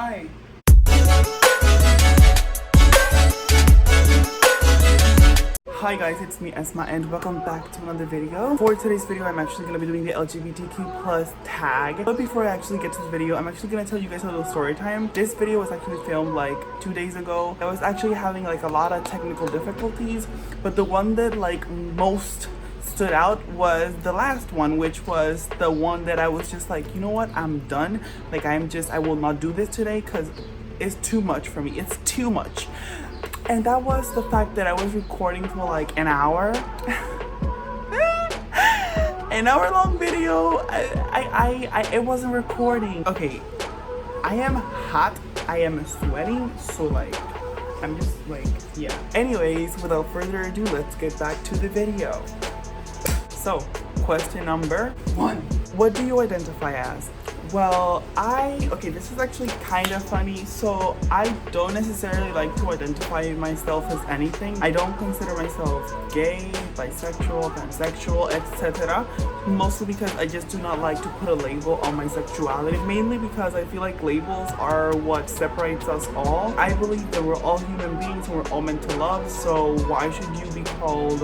Hi. Hi guys, it's me Esma and welcome back to another video. For today's video, I'm actually going to be doing the LGBTQ+ tag. But before I actually get to the video, I'm actually going to tell you guys a little story time. This video was actually filmed like 2 days ago. I was actually having like a lot of technical difficulties, but the one that like most stood out was the last one, which was the one that I was just like, you know what, I'm done. Like I will not do this today because it's too much for me. It's too much. And that was the fact that I was recording for like an hour. An hour long video. It wasn't recording. Okay, I am hot, I am sweating, so like I'm just like, yeah. Anyways, without further ado, let's get back to the video. So, question number 1. What do you identify as? Well, okay, this is actually kind of funny. So I don't necessarily like to identify myself as anything. I don't consider myself gay, bisexual, pansexual, etc. Mostly because I just do not like to put a label on my sexuality. Mainly because I feel like labels are what separates us all. I believe that we're all human beings and we're all meant to love. So why should you be called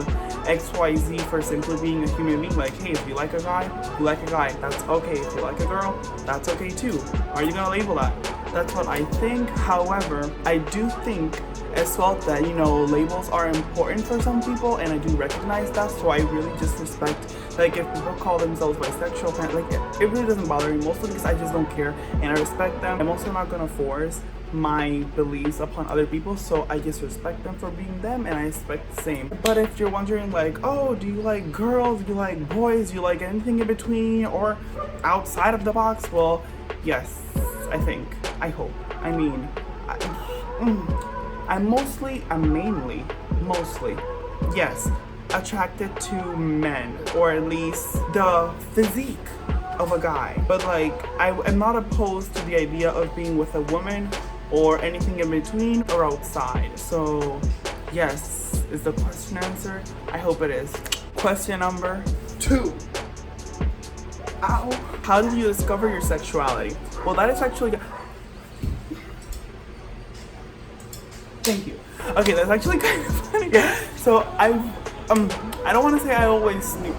XYZ for simply being a human being? Like, hey, if you like a guy, you like a guy. That's okay. If you like a girl, that's okay too. Are you gonna label that? That's what I think. However, I do think as well that, you know, labels are important for some people, and I do recognize that. So I really just respect, like, if people call themselves bisexual, like, it really doesn't bother me, mostly because I just don't care and I respect them. I'm also not gonna force my beliefs upon other people, so I just respect them for being them and I expect the same. But if you're wondering like, oh, do you like girls, do you like boys, do you like anything in between or outside of the box? Well, yes, I hope. I mean, I'm mainly, yes, attracted to men, or at least the physique of a guy. But like, I'm not opposed to the idea of being with a woman or anything in between or outside. So yes, is the question answered? I hope it is. Question number 2. Ow. How did you discover your sexuality? Well, that is actually, thank you. Okay, that's actually kind of funny. So I don't want to say I always knew.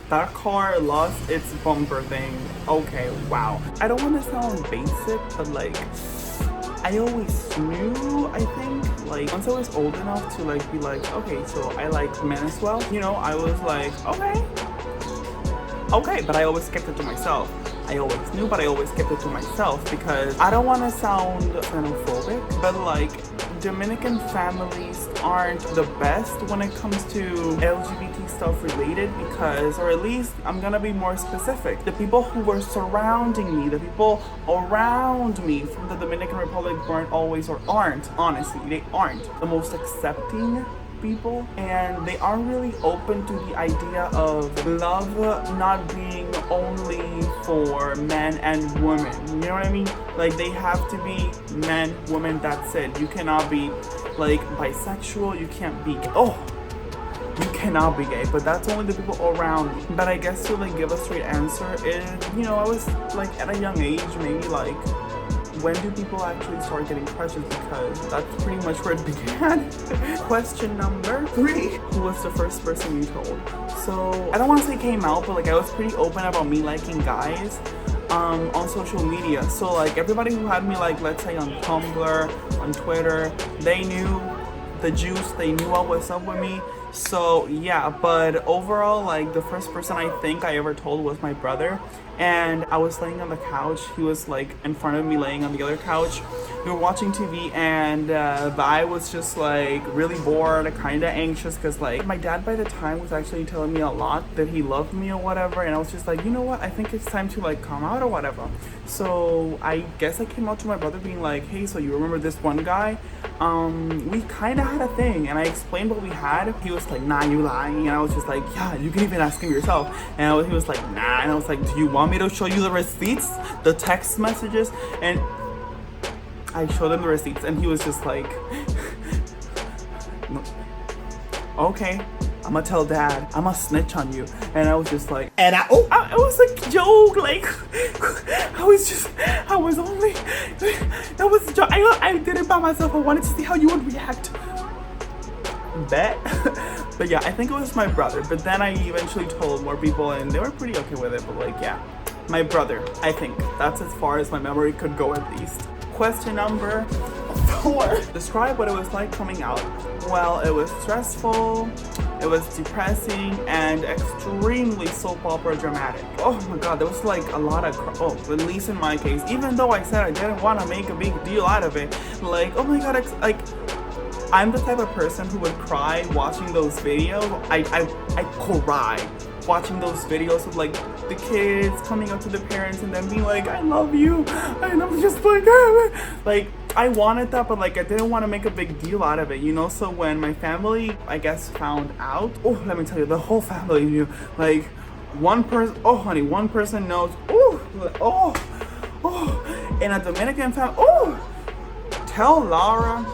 That car lost its bumper thing. Okay, wow. I don't want to sound basic, but like, I always knew, I think. Like, once I was old enough to like be like, okay, so I like men as well. You know, I was like, okay, but I always kept it to myself. I always knew, but I always kept it to myself because I don't want to sound xenophobic, but like, Dominican families aren't the best when it comes to LGBT stuff related because, or at least I'm gonna be more specific, the people who were surrounding me, the people around me from the Dominican Republic weren't always, or aren't, honestly, they aren't the most accepting people, and they aren't really open to the idea of love not being only for men and women. You know what I mean? Like, they have to be men, women, that's it. You cannot be like bisexual, you can't be gay. Oh, you cannot be gay, but that's only the people around me. But I guess to like give a straight answer is, you know, I was like at a young age, maybe like, when do people actually start getting crushes? Because that's pretty much where it began. Question number 3. Who was the first person you told? So I don't want to say came out, but like I was pretty open about me liking guys on social media. So like everybody who had me, like, let's say on Tumblr, on Twitter, they knew the juice, they knew what was up with me. So yeah, but overall, like, the first person I think I ever told was my brother. And I was laying on the couch, he was like in front of me laying on the other couch. We were watching TV, and I was just like really bored, kind of anxious, because like my dad by the time was actually telling me a lot that he loved me or whatever, and I was just like, you know what, I think it's time to like come out or whatever. So I guess I came out to my brother being like, hey, so you remember this one guy? We kind of had a thing, and I explained what we had. He was like, nah, you lying. And I was just like, yeah, you can even ask him yourself. And he was like, nah. And I was like, do you want me to show you the receipts, the text messages? And I showed him the receipts, and he was just like, no. Okay, I'm gonna tell dad, I'm gonna snitch on you. And I was just like, and it was a joke, like, that was a joke. I did it by myself. I wanted to see how you would react. Bet. But yeah, I think it was my brother, but then I eventually told more people and they were pretty okay with it. But like, yeah, my brother, I think that's as far as my memory could go at least. Question number 4. Describe what it was like coming out. Well, it was stressful, it was depressing, and extremely soap opera dramatic. Oh my god, there was like a lot of at least in my case, even though I said I didn't want to make a big deal out of it, like, oh my god, like, I'm the type of person who would cry watching those videos. I cry watching those videos of like the kids coming up to the parents and then being like, I love you, and I'm just like, like, I wanted that, but like I didn't want to make a big deal out of it, you know. So when my family, I guess, found out, oh, let me tell you, the whole family knew. Like, one person, oh honey, one person knows. Oh, in a Dominican family, tell Laura,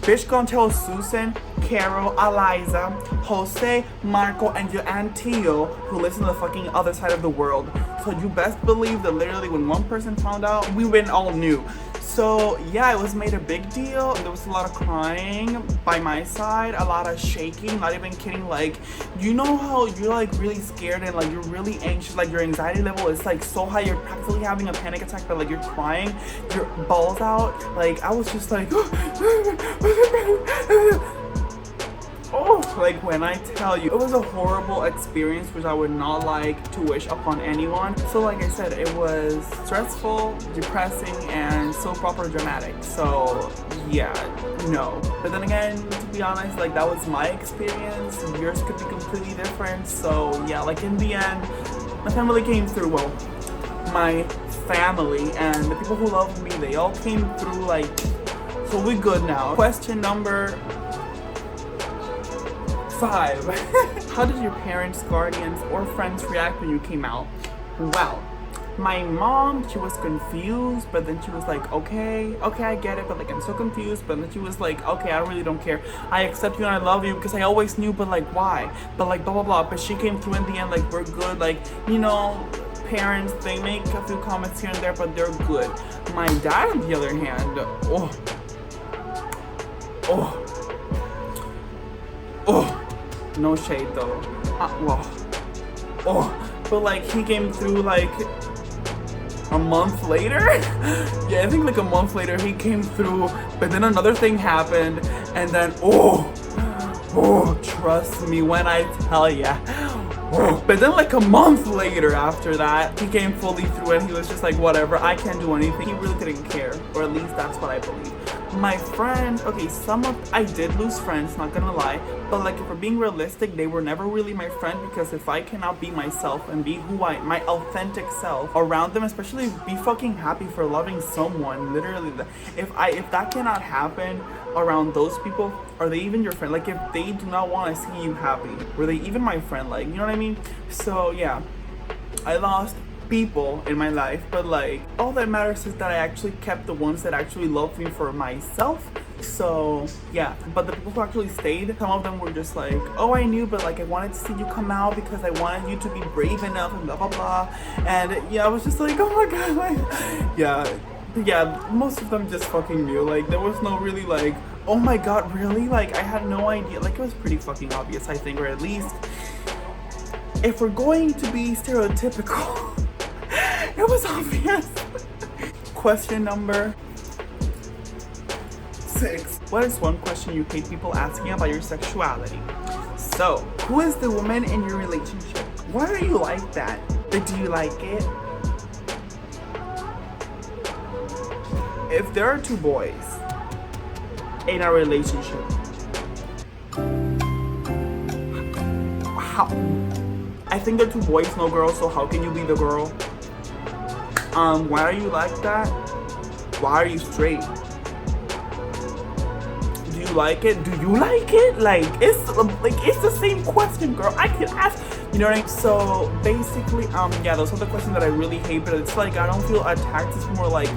bitch gonna tell Susan, Carol, Eliza, Jose, Marco, and your Aunt Tio, who lives on the fucking other side of the world. So you best believe that literally when one person found out, we all knew. So yeah, it was made a big deal. There was a lot of crying by my side, a lot of shaking, not even kidding. Like, you know how you're like really scared and like you're really anxious, like your anxiety level is like so high, you're practically having a panic attack, but like you're crying, your balls out. Like, I was just like, like, when I tell you, it was a horrible experience which I would not like to wish upon anyone. So like I said, it was stressful, depressing, and soap opera dramatic. So yeah, no. But then again, to be honest, like, that was my experience. Yours could be completely different. So yeah, like, in the end, my family came through. Well, my family and the people who love me, they all came through. Like, so we're good now. Question number 5. How did your parents, guardians, or friends react when you came out? Well, my mom, she was confused, but then she was like, okay, I get it, but like, I'm so confused. But then she was like, okay, I really don't care. I accept you and I love you because I always knew, but like, why? But like, blah, blah, blah. But she came through in the end, like, we're good. Like, you know, parents, they make a few comments here and there, but they're good. My dad, on the other hand, no shade though. But like, he came through like a month later. Yeah, I think like a month later he came through, but then another thing happened, and then trust me when I tell ya. But then like a month later after that, he came fully through and he was just like, whatever, I can't do anything. He really didn't care, or at least that's what I believe. My friends, okay, I did lose friends, not gonna lie, but like, if we're being realistic, they were never really my friend, because if I cannot be myself and be my authentic self around them, especially be fucking happy for loving someone, literally, if that cannot happen around those people, are they even your friend? Like, if they do not want to see you happy, were they even my friend? Like, you know what I mean? So yeah, I lost people in my life, but like, all that matters is that I actually kept the ones that actually loved me for myself. So yeah, but the people who actually stayed, some of them were just like, oh, I knew, but like, I wanted to see you come out because I wanted you to be brave enough and blah blah blah. And yeah, I was just like, oh my god, like, yeah, most of them just fucking knew. Like, there was no really like, oh my god, really? Like, I had no idea. Like, it was pretty fucking obvious, I think, or at least, if we're going to be stereotypical, it was obvious. Question number 6. What is one question you hate people asking about your sexuality? So, who is the woman in your relationship? Why are you like that? But do you like it? If there are 2 boys in a relationship, how? I think they're 2 boys, no girls, so how can you be the girl? Why are you like that? Why are you straight? Do you like it? Do you like it? Like, it's the same question, girl. I can ask, you know what I mean? So basically, yeah, those are the questions that I really hate, but it's like, I don't feel attacked. It's more like,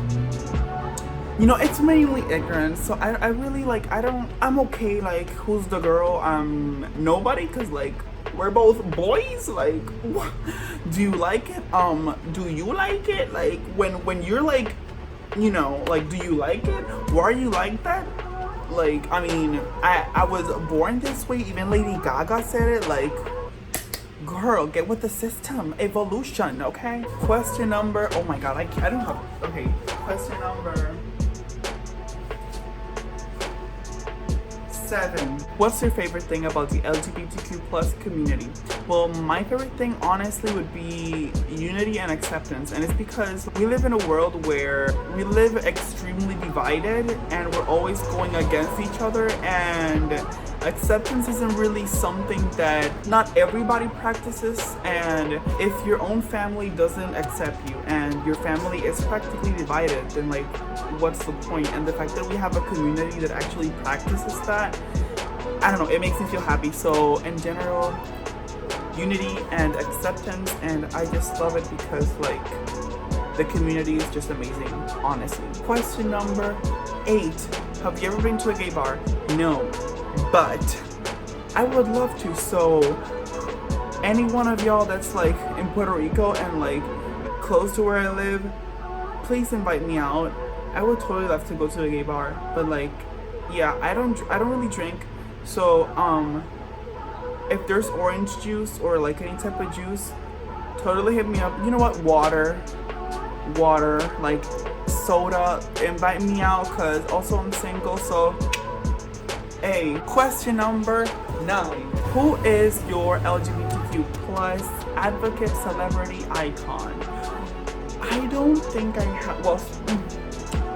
You know, it's mainly ignorance. So I really like, I'm okay, like, who's the girl? Nobody, because, like, we're both boys. Like, what? Do you like it? Do you like it? Like, when you're like, you know, like, do you like it? Why are you like that? Like, I mean, I was born this way. Even Lady Gaga said it. Like, girl, get with the system. Evolution, okay? Question number, oh my god, I don't have, okay. Question number 7. What's your favorite thing about the LGBTQ plus community? Well, my favorite thing honestly would be unity and acceptance, and it's because we live in a world where we live extremely divided and we're always going against each other, and acceptance isn't really something that not everybody practices. And if your own family doesn't accept you and your family is practically divided, then like, what's the point? And the fact that we have a community that actually practices that, I don't know, it makes me feel happy. So in general, unity and acceptance, and I just love it because like the community is just amazing, honestly. Question number 8. Have you ever been to a gay bar? No, but I would love to. So any one of y'all that's like in Puerto Rico and like close to where I live, please invite me out. I would totally love to go to a gay bar. But like, yeah, I don't really drink. So if there's orange juice or like any type of juice, totally hit me up. You know what? Water, like soda, invite me out, cause also I'm single. So hey, question number 9. Who is your LGBTQ plus advocate, celebrity, icon? I don't think I have, well,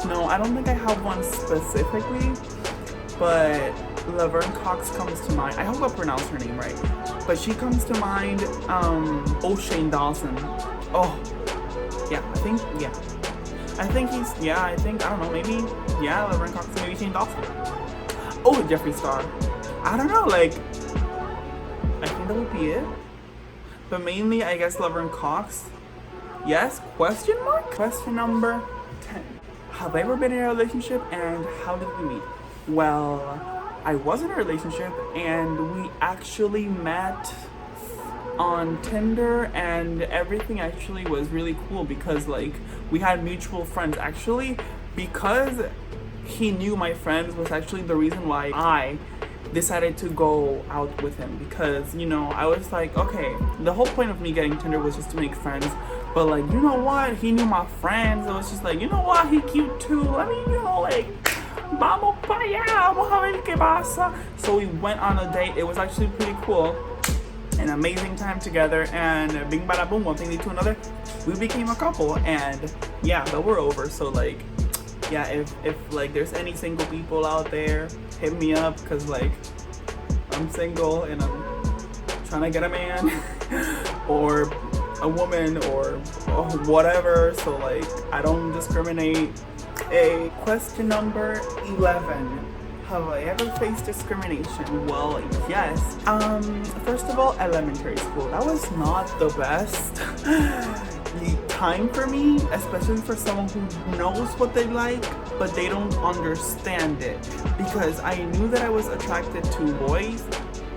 no, I don't think I have one specifically, but Laverne Cox comes to mind. I hope I pronounced her name right, but she comes to mind. Shane Dawson. Oh, yeah, I think he's, yeah, I don't know, maybe, yeah, Laverne Cox, maybe Shane Dawson. Oh, Jeffree Star. I don't know, like, I think that would be it. But mainly, I guess Laverne Cox. Yes? Question mark? Question number 10. Have I ever been in a relationship, and how did we meet? Well, I was in a relationship, and we actually met on Tinder, and everything actually was really cool because like we had mutual friends. Actually, because he knew my friends was actually the reason why I decided to go out with him, because you know, I was like, okay, the whole point of me getting Tinder was just to make friends, but like, you know what, he knew my friends. It was just like, you know what, he cute too, let me, you know, like, vamos para allá, vamos a ver qué pasa. So we went on a date. It was actually pretty cool, an amazing time together, and bing bada boom, one thing lead to another, we became a couple. And yeah, but we're over. So like, yeah, if like there's any single people out there, hit me up, because like I'm single and I'm trying to get a man or a woman or whatever, so like I don't discriminate. A question number 11. Have I ever faced discrimination? Well, yes. First of all, elementary school. That was not the best time for me, especially for someone who knows what they like, but they don't understand it. Because I knew that I was attracted to boys,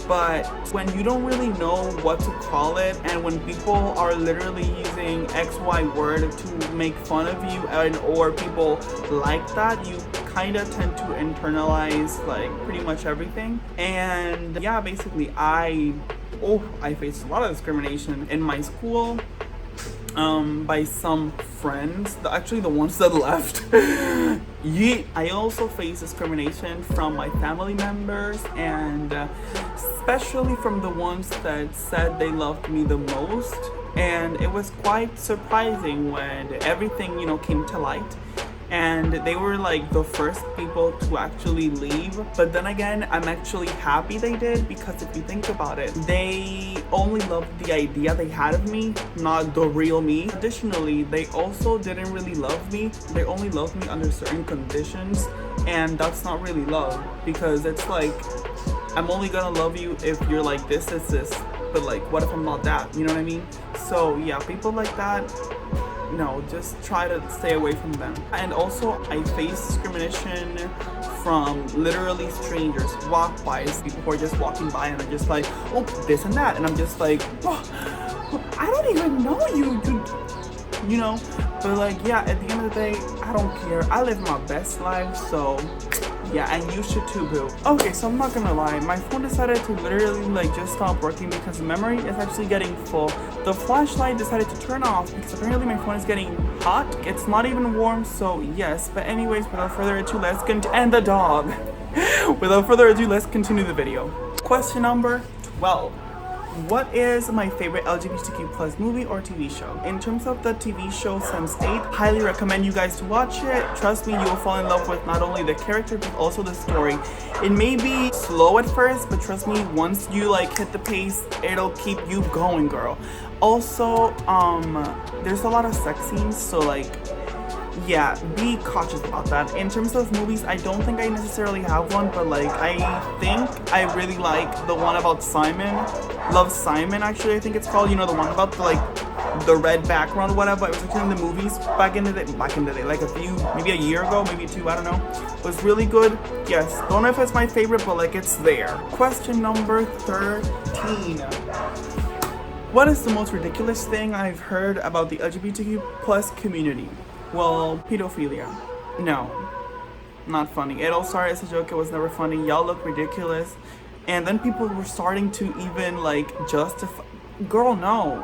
but when you don't really know what to call it, and when people are literally using XY word to make fun of you, and or people like that, you kind of tend to internalize like pretty much everything. And yeah, basically I faced a lot of discrimination in my school by some friends, actually the ones that left. Yeah, I also faced discrimination from my family members, and especially from the ones that said they loved me the most. And it was quite surprising when everything, you know, came to light. And they were like the first people to actually leave. But then again, I'm actually happy they did, because if you think about it, they only loved the idea they had of me, not the real me. Additionally, they also didn't really love me. They only loved me under certain conditions, and that's not really love, because it's like, I'm only gonna love you if you're like this, but like, what if I'm not that? You know what I mean? So yeah, people like that, no, just try to stay away from them. And also, I face discrimination from literally strangers, walk bys, people who are just walking by and are just like, oh, this and that, and I'm just like, oh, I don't even know you, you know. But like, yeah, at the end of the day, I don't care. I live my best life, so yeah, and you should too, boo. Okay, so I'm not gonna lie, my phone decided to literally like just stop working because the memory is actually getting full. The flashlight decided to turn off because apparently my phone is getting hot. It's not even warm, so yes. But anyways, without further ado, let's continue. And the dog. Without further ado, let's continue the video. Question number 12. What is my favorite LGBTQ plus movie or TV show? In terms of the TV show Sense8, highly recommend you guys to watch it. Trust me, you will fall in love with not only the character but also the story. It may be slow at first, but trust me, once you like hit the pace, it'll keep you going, girl. Also, there's a lot of sex scenes, so like, yeah, be cautious about that. In terms of movies, I don't think I necessarily have one, but like, I think I really like the one about Simon. Love Simon, actually, I think it's called. You know, the one about the, like, the red background or whatever. It was actually in the movies back in the day, like maybe a year ago, maybe 2, I don't know. It was really good. Yes, don't know if it's my favorite, but like, it's there. Question number 13. What is the most ridiculous thing I've heard about the LGBTQ plus community? Well, pedophilia. No, not funny. It all started as a joke. It was never funny. Y'all look ridiculous. And then people were starting to even like justify. Girl, no.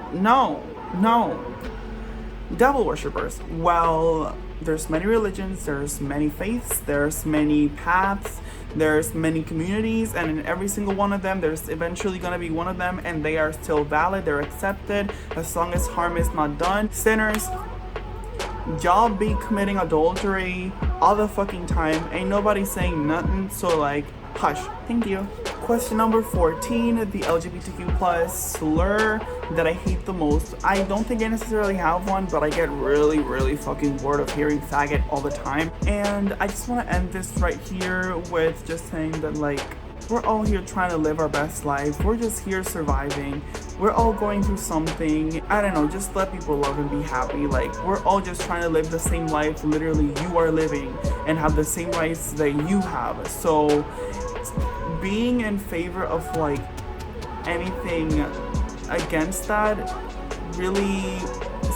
Devil worshippers. Well, there's many religions, there's many faiths, there's many paths, there's many communities, and in every single one of them, there's eventually gonna be one of them, and they are still valid, they're accepted, as long as harm is not done. Sinners, y'all be committing adultery all the fucking time. Ain't nobody saying nothing, so like, hush. Thank you. Question number 14, the LGBTQ plus slur that I hate the most. I don't think I necessarily have one, but I get really fucking bored of hearing faggot all the time. And I just want to end this right here with just saying that like, we're all here trying to live our best life. We're just here surviving. We're all going through something. I don't know, just let people love and be happy. Like, we're all just trying to live the same life literally you are living and have the same rights that you have. So being in favor of like anything against that really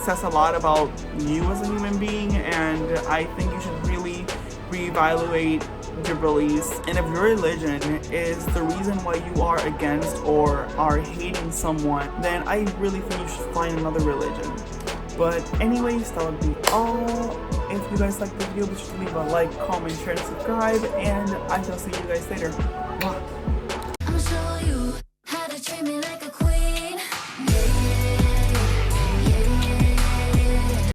says a lot about you as a human being, and I think you should really reevaluate your beliefs. And if your religion is the reason why you are against or are hating someone, then I really think you should find another religion. But anyways, that would be all. If you guys like the video, be sure to leave a like, comment, share, and subscribe, and I shall see you guys later. Mwah. I'ma show you how to treat me like